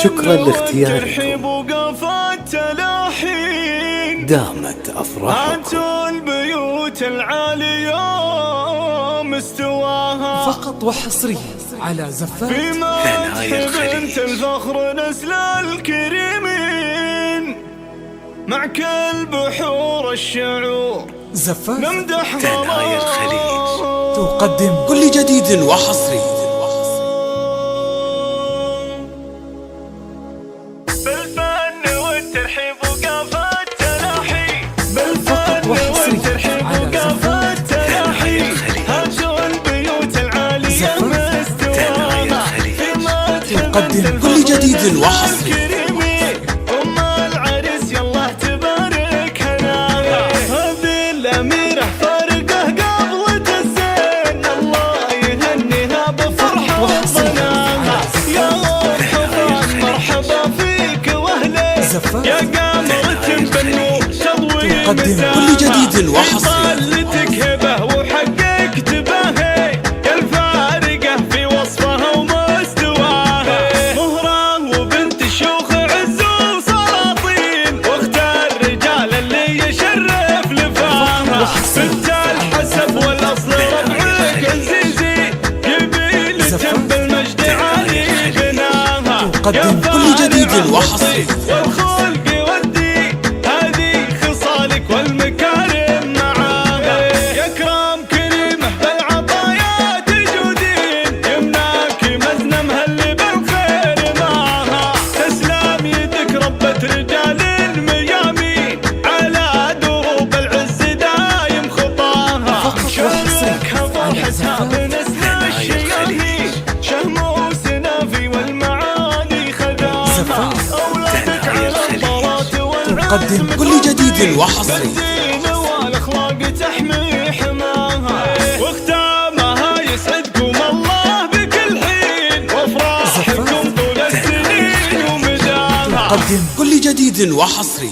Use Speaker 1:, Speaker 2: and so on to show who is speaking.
Speaker 1: شكرا لاختياركم.
Speaker 2: ترحيب وقفات تلاحين
Speaker 1: دامت أفراحكم.
Speaker 2: هاتوا البيوت العالية مستواها
Speaker 3: فقط وحصريا على زفات.
Speaker 2: في مدح بنت الفخر نسل الكريمين مع كل بحور الشعور
Speaker 3: زفات
Speaker 2: نمدح
Speaker 1: ثنايا الخليج
Speaker 3: تقدم
Speaker 4: كل جديد وحصري.
Speaker 2: بالفن والترحيب وقفات تلاحي بالفن
Speaker 3: وحصري
Speaker 2: والترحيب
Speaker 3: على
Speaker 2: وقفات تلاحي هاتوا البيوت العالية مستواها في مدح
Speaker 3: تقدم
Speaker 4: كل جديد وحصري.
Speaker 2: أم العريس يالله تبارك هناها هذه الأميرة فارقة قبل الزين الله يهنيها بفرحة وضناها يا مرحبا مرحبا فيك وأهلين يا قامرة بالنور تضوي
Speaker 3: تقدم
Speaker 4: كل جديد وحصري.
Speaker 2: طلتك هبة وحقك تباهي يا الفارقة في وصفها ومستواها مهرة وبنت شيوخ عز وسلاطين واختار الرجال اللي يشرف لفاها بنت الحسب والاصل ربعك عزيزي قبيلة بالمجد عالي بناها
Speaker 4: تقدم كل جديد وحصري.
Speaker 2: والخلق يودي هذه خصالك والمكارم معاها يا كرام كريمه بالعطايا تجودين يمناك مزنمها اللي بالخير معاها تسلم يدك ربة رجال الميامين على دروب العز دايم خطاها شاركها فرحتها بنسل الشياهين شهم وسنافي والمعالي خذاها أولادك على الطرات
Speaker 3: تقدم
Speaker 4: كل جديد وحصري.
Speaker 2: الدين والاخلاق تحمي حماها واختامها يسعدكم الله بكل حين وافراحكم طول السنين ومداها
Speaker 3: تقدم
Speaker 4: كل جديد وحصري.